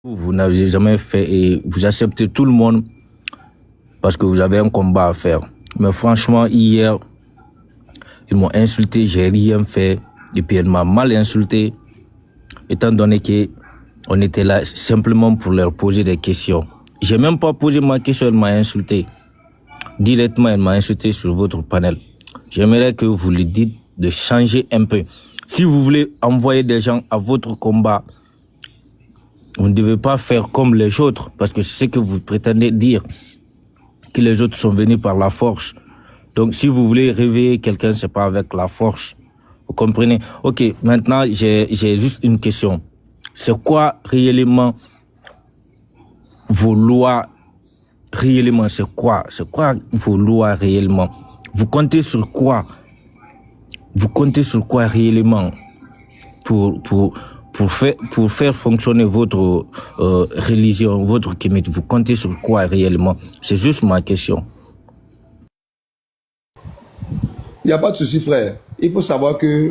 Vous n'avez jamais fait et vous acceptez tout le monde parce que vous avez un combat à faire. Mais franchement, hier, ils m'ont insulté, j'ai rien fait. Et puis, elle m'a mal insulté, étant donné qu'on était là simplement pour leur poser des questions. J'ai même pas posé ma question, elle m'a insulté. Directement, elle m'a insulté sur votre panel. J'aimerais que vous lui dites de changer un peu. Si vous voulez envoyer des gens à votre combat, vous ne devez pas faire comme les autres, parce que c'est ce que vous prétendez dire, que les autres sont venus par la force. Donc, si vous voulez réveiller quelqu'un, c'est pas avec la force. Vous comprenez? Ok, maintenant, j'ai juste une question. C'est quoi réellement vos lois? Réellement, c'est quoi? C'est quoi vos lois réellement? Vous comptez sur quoi? Vous comptez sur quoi réellement pour faire fonctionner votre religion, votre kémite? Vous comptez sur quoi réellement? C'est juste ma question. Il n'y a pas de souci, frère. Il faut savoir que,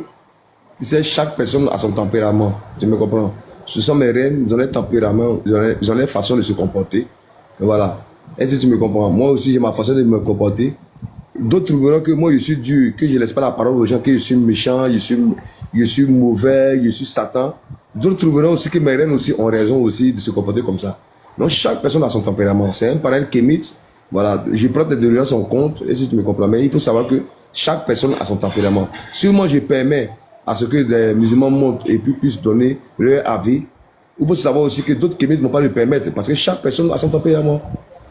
tu sais, chaque personne a son tempérament. Tu me comprends? Ce sont mes reines, ils ont leur tempérament, ils ont leur façon de se comporter. Voilà. Est-ce que tu me comprends? Moi aussi, j'ai ma façon de me comporter. D'autres trouveront que moi, je suis dur, que je ne laisse pas la parole aux gens, que je suis méchant, je suis mauvais, je suis Satan. D'autres trouveront aussi que mes reines aussi ont raison aussi de se comporter comme ça. Donc, chaque personne a son tempérament. C'est un parrain kémite. Voilà. Je prends tes délirances en compte, et si tu me comprends. Mais il faut savoir que chaque personne a son tempérament. Si moi, je permets à ce que des musulmans montent et puis puissent donner leur avis, il faut savoir aussi que d'autres kémites ne vont pas le permettre parce que chaque personne a son tempérament.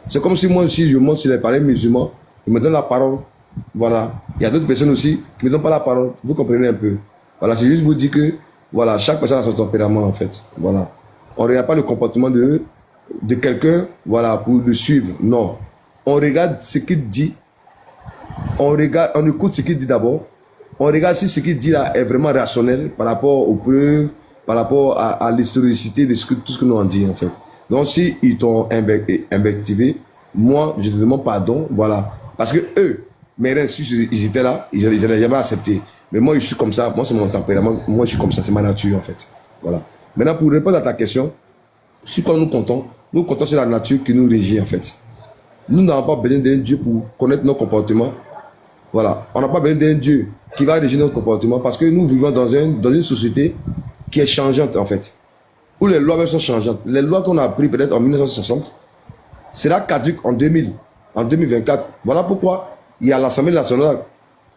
C'est comme si moi aussi, je monte sur les parrains musulmans, ils me donnent la parole. Voilà. Il y a d'autres personnes aussi qui ne me donnent pas la parole. Vous comprenez un peu. Voilà, c'est juste vous dire que voilà, chaque personne a son tempérament en fait. Voilà. On ne regarde pas le comportement de quelqu'un voilà, pour le suivre. Non. On regarde ce qu'il dit. On écoute ce qu'il dit d'abord. On regarde si ce qu'il dit là est vraiment rationnel par rapport aux preuves, par rapport à l'historicité de tout ce que nous on dit en fait. Donc si ils t'ont invectivé, moi je te demande pardon, voilà. Parce que eux, mes reines, si ils étaient là, ils n'allaient jamais accepté. Mais moi je suis comme ça, moi c'est mon tempérament, moi je suis comme ça, c'est ma nature en fait. Voilà. Maintenant pour répondre à ta question, sur quoi nous comptons sur la nature qui nous régit en fait. Nous n'avons pas besoin d'un Dieu pour connaître nos comportements. Voilà, on n'a pas besoin d'un Dieu qui va régir notre comportement parce que nous vivons dans une société qui est changeante en fait, où les lois même sont changeantes. Les lois qu'on a prises peut-être en 1960 sera caduque en 2000, en 2024. Voilà pourquoi il y a l'Assemblée nationale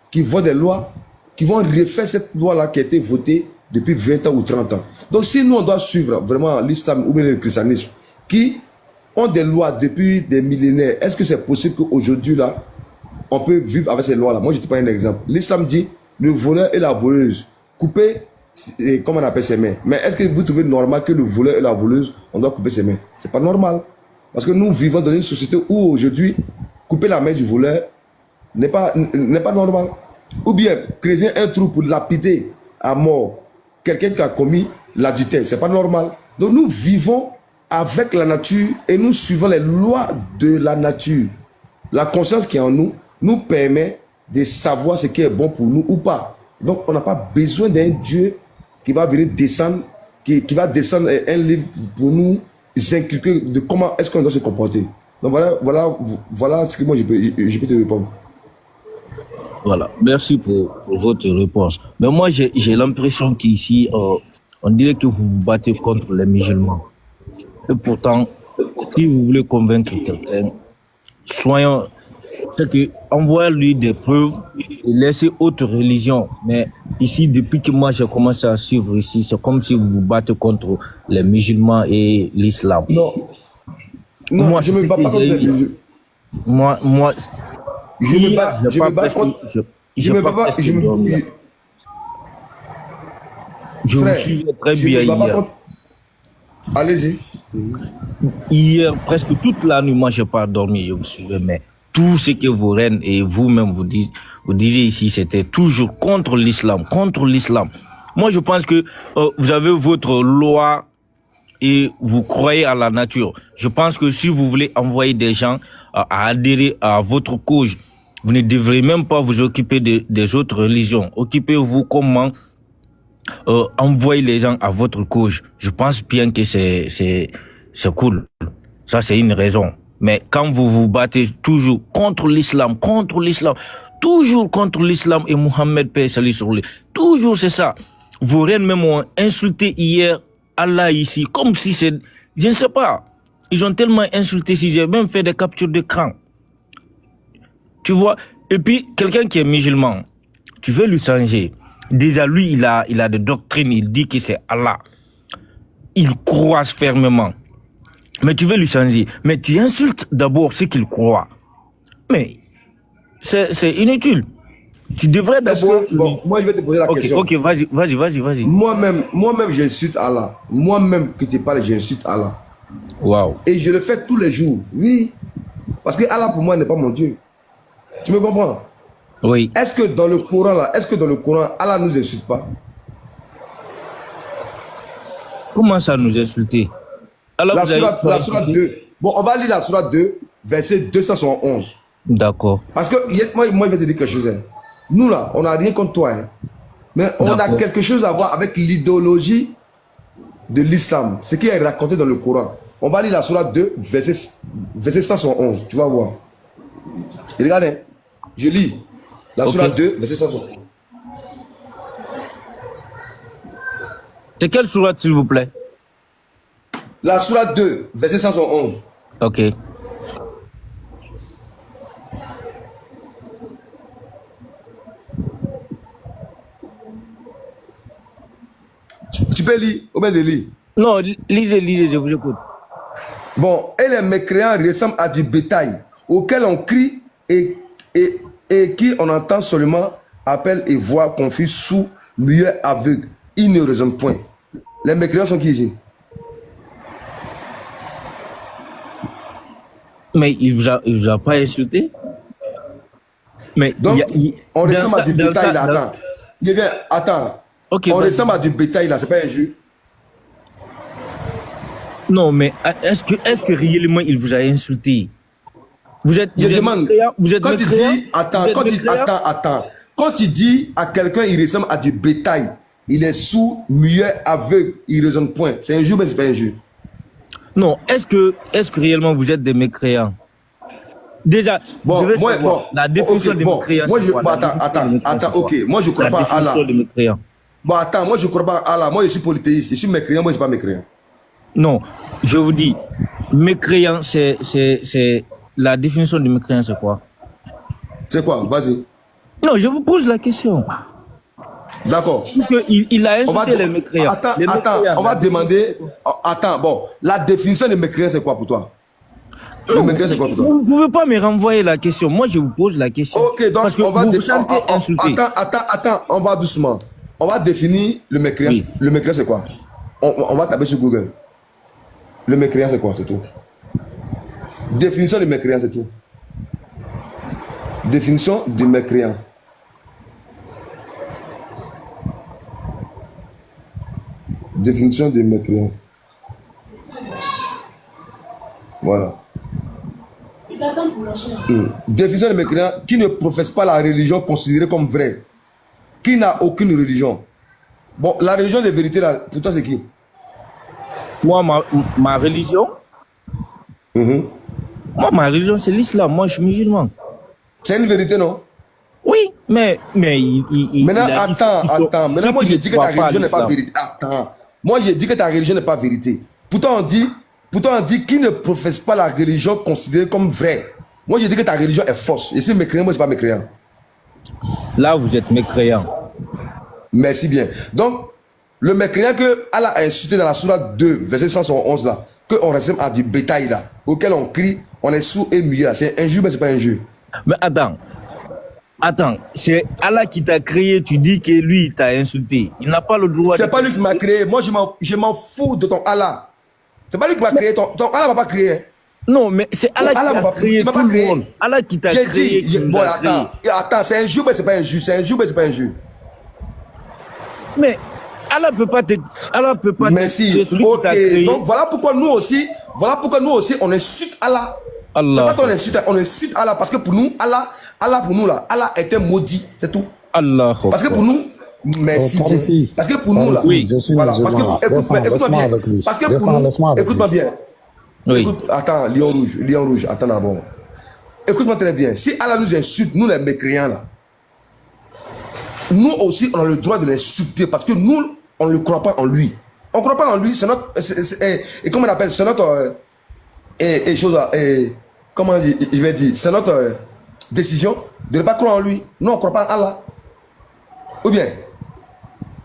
qui voit des lois qui vont refaire cette loi-là qui a été votée depuis 20 ans ou 30 ans. Donc si nous on doit suivre vraiment l'islam ou bien le christianisme qui ont des lois depuis des millénaires, est-ce que c'est possible qu'aujourd'hui là on peut vivre avec ces lois-là? Moi, je te prends un exemple. L'islam dit, le voleur et la voleuse, couper, comment on appelle ses mains. Mais est-ce que vous trouvez normal que le voleur et la voleuse, on doit couper ses mains? C'est pas normal. Parce que nous vivons dans une société où aujourd'hui, couper la main du voleur n'est pas normal. Ou bien, creuser un trou pour lapider à mort quelqu'un qui a commis l'adultère, c'est pas normal. Donc nous vivons avec la nature et nous suivons les lois de la nature. La conscience qui est en nous permet de savoir ce qui est bon pour nous ou pas. Donc, on n'a pas besoin d'un Dieu qui va venir descendre, qui va descendre un livre pour nous inculquer de comment est-ce qu'on doit se comporter. Donc, voilà ce que moi, je peux te répondre. Voilà, merci pour votre réponse. Mais moi, j'ai l'impression qu'ici, on dirait que vous vous battez contre les musulmans. Et pourtant, si vous voulez convaincre quelqu'un, soyons... C'est que envoyez-lui des preuves et laissez autre religion. Mais ici, depuis que moi j'ai commencé à suivre ici, c'est comme si vous vous battez contre les musulmans et l'islam. Non, Moi, je ne me bats pas contre les musulmans. Moi, je me bats contre... Je vous suivais très bien hier. Allez-y. Hier, presque toute la nuit, moi, je n'ai pas dormi, je vous suivais, mais tout ce que vos reines et vous-même vous disiez ici, c'était toujours contre l'islam, contre l'islam. Moi, je pense que vous avez votre loi et vous croyez à la nature. Je pense que si vous voulez envoyer des gens à adhérer à votre cause, vous ne devrez même pas vous occuper des autres religions. Occupez-vous comment envoyer les gens à votre cause. Je pense bien que c'est c'est cool. Ça, c'est une raison. Mais quand vous vous battez toujours contre l'islam, toujours contre l'islam et Mohammed paix salut sur lui, toujours c'est ça. Vos reines même ont insulté hier Allah ici, comme si c'est... Je ne sais pas. Ils ont tellement insulté si j'ai même fait des captures d'écran. Tu vois? Et puis, quelqu'un qui est musulman, tu veux lui changer. Déjà, lui, il a des doctrines, il dit que c'est Allah. Il croit fermement. Mais tu veux lui changer. Mais tu insultes d'abord ce qu'il croit. Mais c'est inutile. Tu devrais d'abord... Bon, moi, je vais te poser la question. Ok, vas-y. Moi-même, j'insulte Allah. Moi-même, que tu parles, j'insulte Allah. Waouh. Et je le fais tous les jours. Oui. Parce que Allah, pour moi, n'est pas mon Dieu. Tu me comprends? Oui. Est-ce que dans le Coran, Allah ne nous insulte pas? Comment ça nous insulter? Alors, la sourate 2. Bon, on va lire la sourate 2, verset 271. D'accord. Parce que moi, je vais te dire quelque chose. Hein. Nous, là, on n'a rien contre toi. Hein. Mais on a quelque chose à voir avec l'idéologie de l'islam. Ce qui est raconté dans le Coran. On va lire la sourate 2, verset 111. Tu vas voir. Et regarde, hein. Je lis. La sourate 2, verset 111. C'est quelle sourate, s'il vous plaît? La sourate 2, verset 111. Ok. Tu peux lire, ou bien de lire. Non, lisez, je vous écoute. Bon, et les mécréants ressemblent à du bétail auquel on crie et qui on entend seulement appel et voix confus sous muet aveugle. Ils ne raisonnent point. Les mécréants sont qui ici? Mais il vous a pas insulté? Mais donc, on ressemble à du bétail là. Attends. Il vient, attends. Okay, on ressemble à du bétail là, c'est pas injure. Non, mais est-ce que réellement il vous a insulté? Vous êtes mécréant? Quand tu dis, attends. Quand tu dis à quelqu'un il ressemble à du bétail, il est sourd, muet, aveugle, il raisonne point. C'est injure, mais c'est pas injure. Non, est-ce que réellement vous êtes des mécréants? Déjà, bon, je veux savoir, la définition des mécréants. Attends, ok. Moi, je ne crois pas à Allah. Bon, attends, moi, je ne crois pas à Allah. Moi, je suis polythéiste. Je suis mécréant, moi, je ne suis pas mécréant. Non, je vous dis, mécréant, c'est la définition du mécréant, c'est quoi? C'est quoi? Vas-y. Non, je vous pose la question. D'accord. Parce qu'il a insulté les mécréants. Attends, on va demander... Attends, bon, la définition de mécréant, c'est quoi pour toi? Non, vous ne pouvez pas me renvoyer la question. Moi, je vous pose la question. Ok, donc parce que on va... vous sentez insulté. Attends, on va doucement. On va définir le mécréant. Oui. Le mécréant, c'est quoi? On va taper sur Google. Le mécréant, c'est quoi? C'est tout. Définition du mécréant, c'est tout. Définition du mécréant. Définition du mécréant. Voilà. Définition du mécréant qui ne professe pas la religion considérée comme vraie. Qui n'a aucune religion. Bon, la religion de vérité, là, pour toi, c'est qui? Moi, ma religion? Moi, ma religion, c'est l'islam. Moi, je suis musulman. C'est une vérité, non? Oui, mais maintenant, attends. Maintenant, moi, j'ai dit que ta religion n'est pas vérité. Attends. Moi, j'ai dit que ta religion n'est pas vérité. Pourtant, on dit qui ne professe pas la religion considérée comme vraie. Moi, j'ai dit que ta religion est fausse. Et si mécréant, moi, je ne suis pas mécréant. Là, vous êtes mécréant. Merci bien. Donc, le mécréant que Allah a insulté dans la sourate 2, verset 111 là, qu'on ressemble à du bétail là, auquel on crie, on est sourd et muet là. C'est injure, mais c'est pas injure. Mais attends, c'est Allah qui t'a créé, tu dis que lui, il t'a insulté. Il n'a pas le droit. C'est pas lui qui m'a créé. Moi, je m'en fous de ton Allah. C'est pas lui qui m'a créé. Ton Allah m'a pas créé. Non, mais c'est Allah qui t'a créé. Tout le monde. Allah qui t'a créé. Bon, attends, c'est injure, mais c'est pas injure. C'est injure, mais c'est pas injure. Mais Allah peut pas te. Merci. Ok. Donc voilà pourquoi nous aussi, on insulte Allah. C'est pas qu'on insulte, on insulte Allah parce que pour nous, Allah pour nous là, Allah est un maudit, c'est tout. Allah. Parce que pour nous, merci. Parce que pour nous là, oui, voilà. Parce que écoute-moi bien. Parce que pour nous, écoute-moi bien. Oui. Écoute, attends, Lion Rouge, attends d'abord. Écoute-moi très bien. Si Allah nous insulte, nous les mécréants là, nous aussi, on a le droit de l'insulter parce que nous, on ne croit pas en lui. On ne croit pas en lui, c'est notre. Et comment on appelle? C'est notre. Comment je vais dire? C'est notre décision de ne pas croire en lui. Nous, on ne croit pas en Allah. Ou bien?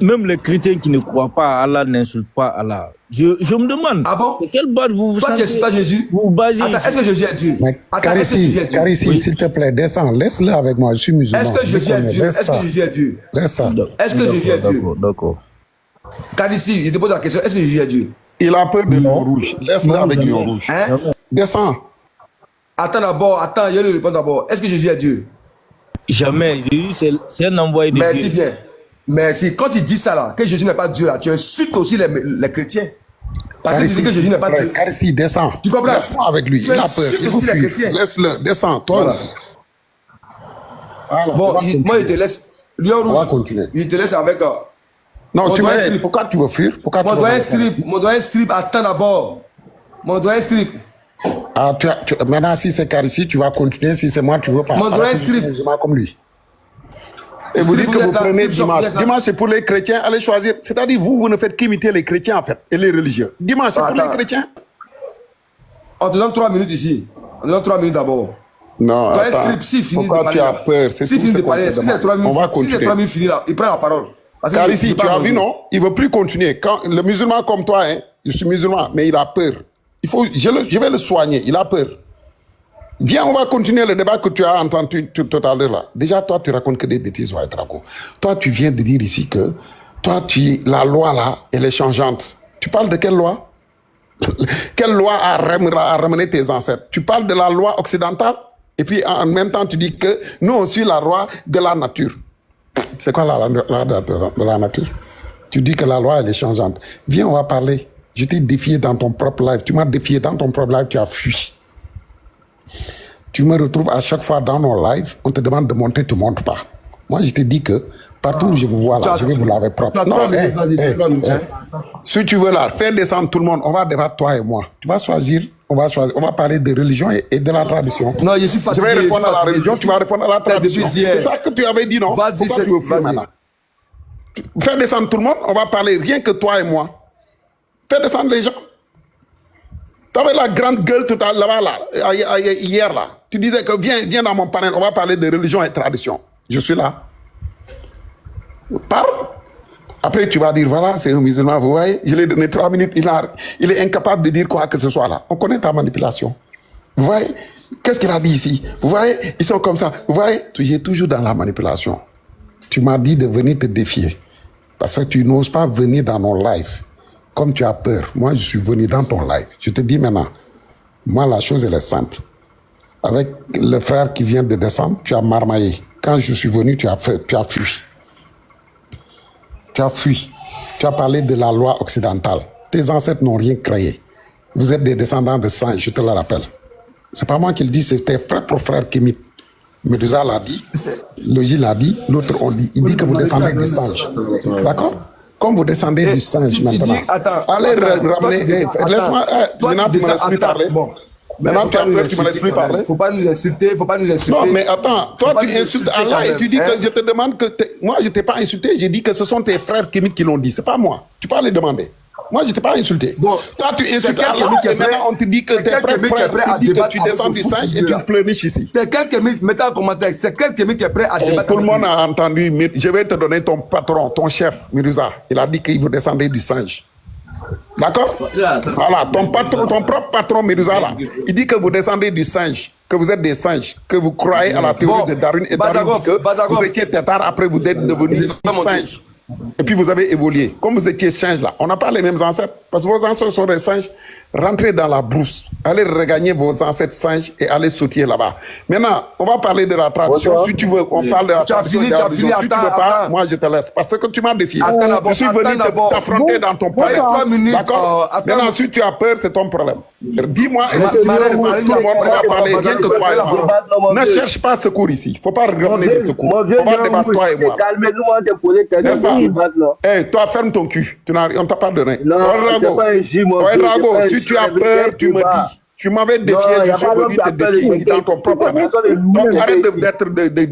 Même les chrétiens qui ne croient pas à Allah n'insultent pas Allah. Je me demande. Ah bon? De quelle base vous Toi, tu n'insultes pas Jésus? Vous basez. Attends, est-ce que Jésus est Dieu? Carissi, s'il te plaît, descends, laisse-le avec moi, je suis musulman. Est-ce que Jésus est Dieu? Est-ce que Jésus est Dieu? Laisse ça. Est-ce que Jésus est Dieu? D'accord. Carissi, je te pose la question, est-ce que Jésus est Dieu? Il a peur de Lion Rouge. Laisse-le avec Lion Rouge. Hein? Descends. Attends d'abord, je lui réponds d'abord. Est-ce que Jésus est Dieu? Jamais. Jésus, c'est un envoyé de Merci Dieu. bien. Merci. Quand tu dis ça là, que Jésus n'est pas Dieu là, tu insultes aussi les chrétiens. Parce que tu dis que Jésus n'est pas Dieu. Carissi, descends. Tu comprends? Laisse-moi avec lui. Il a peur. Il faut fuir. Laisse-le. Descends. Toi Voilà. aussi. Voilà, Bon, moi je te laisse. Lion On va Rouge, continuer. je te laisse avec. Non, Mon tu doigt m'as. strip. Pourquoi tu veux fuir? Pourquoi tu Mon veux doigt fuir? mon doigt strip, attends d'abord. Mon doigt strip. Ah, maintenant, si c'est Carissi, tu vas continuer. Si c'est moi, tu veux pas. Mon doigt Alors que je suis strip. musulman comme lui. Et vous dites que vous prenez dimanche. Dimanche, c'est pour les chrétiens. Allez choisir. C'est-à-dire, vous ne faites qu'imiter les chrétiens, en fait, et les religieux. Dimanche, c'est pour les chrétiens. On te donne 3 minutes ici. On te donne 3 minutes d'abord. Non, Toi, attends. strip, si fini de Pourquoi parler. tu as peur? C'est Si tout fini ce de qu'on parler, te si c'est demande. 3 minutes, On va si c'est continuer. 3 minutes fini là, il prend la parole. Parce que Car je ici, dis pas tu as mon vu, Dieu. non? Il veut plus continuer. Quand le musulman comme toi, hein, je suis musulman, mais il a peur. Je vais le soigner. Il a peur. Viens, on va continuer le débat que tu as entendu tout à l'heure là. Déjà, toi, tu racontes que des bêtises, ouais, Drago. Toi, tu viens de dire ici que toi, la loi là, elle est changeante. Tu parles de quelle loi? Quelle loi a ramené tes ancêtres? Tu parles de la loi occidentale et puis en même temps, tu dis que nous, on suit la loi de la nature. C'est quoi la loi de la nature? Tu dis que la loi, elle est changeante. Viens, on va parler. Je t'ai défié dans ton propre live. Tu m'as défié dans ton propre live, tu as fui. Tu me retrouves à chaque fois dans nos lives, on te demande de monter, tu ne montes pas. Moi, je te dis que partout où je vous vois là, je vais vous laver propre. Non, si tu veux là, faire descendre tout le monde, on va débattre toi et moi. Tu vas choisir, on va parler de religion et de la tradition. Non, je suis fatigué. Je vais répondre à la religion, tu vas répondre à la tradition. C'est ça que tu avais dit, non? Vas-y, pourquoi tu veux fuir maintenant? Faire descendre tout le monde, on va parler rien que toi et moi. Faire descendre les gens. Tu avais la grande gueule tout à l'heure, là, hier là. Tu disais que viens dans mon panel, on va parler de religion et tradition. Je suis là. Parle. Après, tu vas dire, voilà, c'est un musulman, vous voyez, je lui ai donné 3 minutes, il est incapable de dire quoi que ce soit là. On connaît ta manipulation. Vous voyez, qu'est-ce qu'il a dit ici? Vous voyez, ils sont comme ça. Vous voyez, tu es toujours dans la manipulation. Tu m'as dit de venir te défier. Parce que tu n'oses pas venir dans mon live. Comme tu as peur, moi je suis venu dans ton live. Je te dis maintenant, moi la chose elle est simple. Avec le frère qui vient de descendre, tu as marmaillé. Quand je suis venu, tu as fui. Tu as fui. Tu as parlé de la loi occidentale. Tes ancêtres n'ont rien créé. Vous êtes des descendants de singes, je te le rappelle. C'est pas moi qui le dis, c'est tes propres frères qui imitent. Medusa l'a dit, Logi l'a dit, l'autre on dit. Il dit que vous descendez du singe. D'accord? Comme vous descendez du singe maintenant. Allez ramener. Laisse-moi. Maintenant, tu ne me laisses plus parler. Maintenant, tu as peur, tu ne me laisses plus parler. Faut pas nous insulter, faut pas nous insulter. Non, mais attends, toi, tu insultes Allah et tu dis que je te demande que. Moi, je ne t'ai pas insulté, j'ai dit que ce sont tes frères kémites qui l'ont dit. C'est pas moi. Tu peux aller demander. Moi, je ne t'ai pas insulté. Bon, toi, tu insultes Allah et maintenant, on te dit que tes frères te disent que tu descends du singe et tu pleurniches ici. C'est quel kémite, mettez en commentaire, c'est quel kémite qui est prêt à débattre? Tout le monde a entendu. Je vais te donner ton patron, ton chef, Miruza. Il a dit qu'il vous descendez du singe. D'accord? Voilà, ton propre patron, Miruza, là. Il dit que vous descendez du singe, que vous êtes des singes, que vous croyez à la théorie de Darwin et Darwin dit que vous étiez tétard, après vous êtes devenu singe. Et puis vous avez évolué. Comme vous étiez singe là, on n'a pas les mêmes ancêtres. Parce que vos ancêtres sont des singes. Rentrez dans la brousse. Allez regagner vos ancêtres singes et allez sauter là-bas. Maintenant, on va parler de la tradition. Si tu veux, on parle de la tradition. Si tu veux pas, moi je te laisse. Parce que tu m'as défié. Je suis venu t'affronter dans ton palais. D'accord? Maintenant, si tu as peur, c'est ton problème. Dis-moi, tout le monde va parler, rien que toi et moi. Ne cherche pas secours ici. Il ne faut pas ramener des secours. On va débattre toi et moi. N'est-ce pas? Hey, toi, ferme ton cul. On ne t'a pas donné. Non, c'est pas un J, mon Drago, si Si tu as peur, tu me dis. Tu m'avais défié, je suis venu te défier ici dans ton propre nom. Donc arrête d'être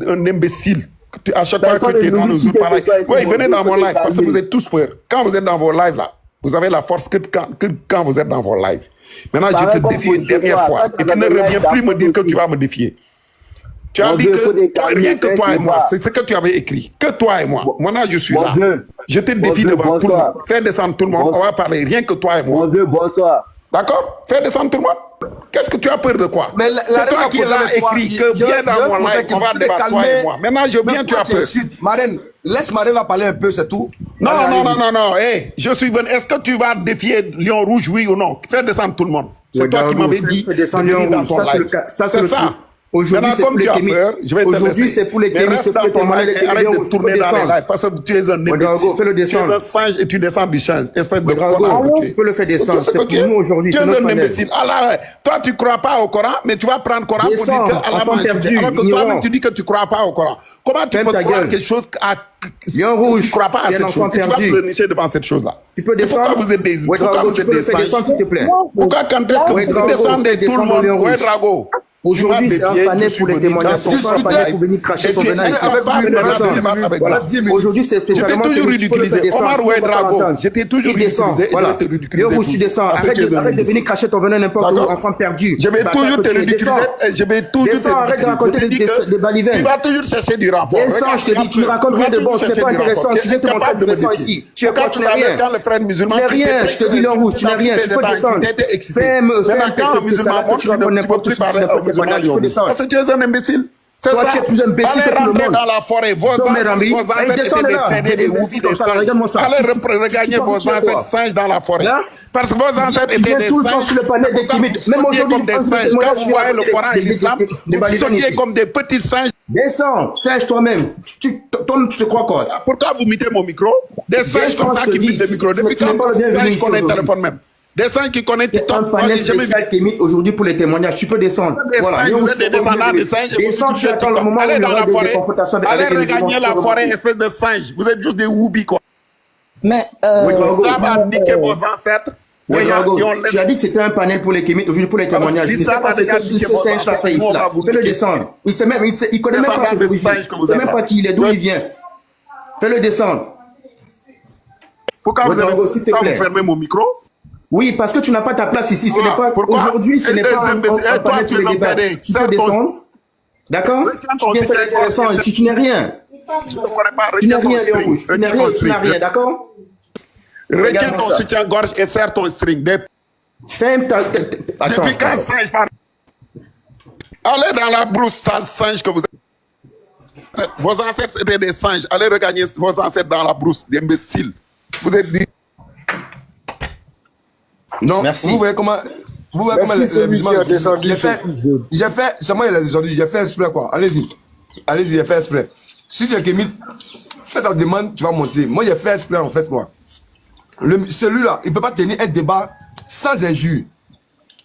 un imbécile. À chaque fois que tu es dans nos autres pareils. Oui, venez dans mon live parce que vous êtes tous peur. Quand vous êtes dans vos lives là, vous avez la force que quand vous êtes dans vos lives. Maintenant, je te défie une dernière fois. Et puis ne reviens plus me dire que tu vas me défier. Tu as dit que rien que toi et moi, c'est ce que tu avais écrit. Que toi et moi. Maintenant, je suis là. Je te défie devant tout le monde. Fais descendre tout le monde. On va parler rien que toi et moi. Bonsoir. D'accord? Fais descendre tout le monde. Qu'est-ce que tu as peur de quoi? Mais c'est toi qui l'as écrit que viens dans mon live, on va débattre toi et moi. Maintenant, je viens, tu as peur. Marraine, laisse Marraine va parler un peu, c'est tout. Non. Hey, je suis venu. Est-ce que tu vas défier Lion Rouge, oui ou non? Fais descendre tout le monde. C'est toi qui m'avais dit de venir dans ton live. C'est ça. Aujourd'hui, c'est pour les Kémis. Aujourd'hui, c'est pour les Kémis. Reste dans ton live et arrête de tourner dans les lives parce que tu es un imbécile. Tu es un singe et tu descends du singe. Espèce de connard. Tu peux le faire descendre. C'est pour nous aujourd'hui. Tu es un imbécile. Toi, tu ne crois pas au Coran, mais tu vas prendre le Coran pour dire qu'Allah m'a insulté. Alors que toi-même, tu dis que tu ne crois pas au Coran. Comment tu peux croire quelque chose tu ne crois pas à cette chose et tu vas pleurnicher devant cette chose-là? Tu peux descendre. Pourquoi vous êtes des singes? S'il te plaît. Pourquoi quand est-ce que vous descendez tout le monde? Ouais, Drago. Aujourd'hui, c'est un panel pour les témoignages. C'est pas un panel pour venir cracher son venin ici. Aujourd'hui, c'est spécialement que toujours ridiculisé. Omar Ouedrago, j'étais toujours ridiculisé. Voilà. Léo Rouge, tu descends. Arrête de venir cracher ton venin n'importe où, enfant perdu. Je vais toujours te ridiculiser. Je vais toujours te ridiculiser. Arrête de raconter des balivernes. Tu vas toujours chercher du renfort. Descends, je te dis, tu ne racontes rien de bon. Ce n'est pas intéressant. Tu viens te montrer de descends ici. Tu es quoi? Tu n'es rien. Tu n'es rien. Je te dis, Léo Rouge, tu n'es rien. Tu peux descendre. Fais un quand un musulman montre, tu ne peux plus parler à un musulman. Tu peux descendre. Parce que tu es un imbécile. C'est ça. Tu es plus imbécile que tout le monde. Dans la forêt, vos ancêtres étaient des houbis de singes. Allez regagner vos ancêtres singes dans la forêt. Parce que vos ancêtres étaient des tout le temps sur le panel des Kémis. Même aujourd'hui, comme des singes. Quand vous voyez le Coran et l'islam, vous sautiez comme des petits singes. Descends, singe toi-même. Toi-même, tu te crois quoi? Pourquoi vous mettez mon micro? Des singes comme ça qui mettent le micro. Depuis quand les singes connaissent le téléphone même? Des singes qui connaissent TikTok. Un panel spécial qui est aujourd'hui pour les témoignages. Tu peux descendre. Voilà. Vous êtes des descendants de singes. Descends, tu attends le moment où il y aura des confrontations avec les regagner la forêt, espèce de singe. Vous êtes juste des houbis, quoi. Mais ça va niquer vos ancêtres. Tu as dit que c'était un panel pour les Kémis, aujourd'hui pour les témoignages. Je ne sais pas ce que ce singe a fait ici. Fais-le descendre. Il connaît même pas ses origines. Il ne sait même pas qui il est, d'où il vient. Fais-le descendre. Pourquoi vous fermez mon micro? Oui, parce que tu n'as pas ta place ici. Aujourd'hui, ce n'est pas un panel pour les débats. Tu peux descendre. D'accord? Tu viens faire intéressant ici. Tu n'es rien. Tu n'es rien, Léon Rouge. Tu n'es rien, tu n'as rien, d'accord? Retiens ton soutien-gorge et serre ton string. Ferme ta... Attends. Depuis quand singe parle? Allez dans la brousse, sale singe que vous êtes. Vos ancêtres étaient des singes. Allez regagner vos ancêtres dans la brousse, des imbéciles. Vous êtes dit... Non, merci. Vous voyez comment les musulmans... J'ai fait... C'est moi qui l'ai descendu. J'ai fait exprès, quoi. Allez-y. Allez-y, j'ai fait exprès. Si tu es Kémis, fais ta demande, tu vas monter. Moi, j'ai fait exprès, en fait, quoi. Celui-là, il ne peut pas tenir un débat sans injure.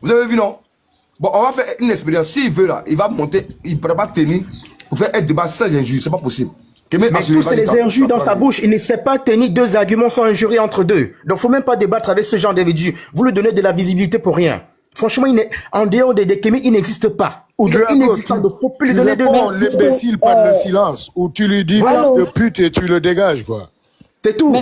Vous avez vu, non? Bon, on va faire une expérience. S'il veut, là, il va monter, il ne pourra pas tenir pour faire un débat sans injure. Ce n'est pas possible. Mais tous ces injures dans sa bouche, il ne sait pas tenir deux arguments sans injurer entre deux. Donc, il ne faut même pas débattre avec ce genre d'individu. Vous lui donnez de la visibilité pour rien. Franchement, en dehors des Kémis, il n'existe pas. Il n'existe pas. Il ne faut plus lui donner de nom. L'imbécile parle de silence. Ou tu lui dis fils de pute et tu le dégages, quoi. C'est tout.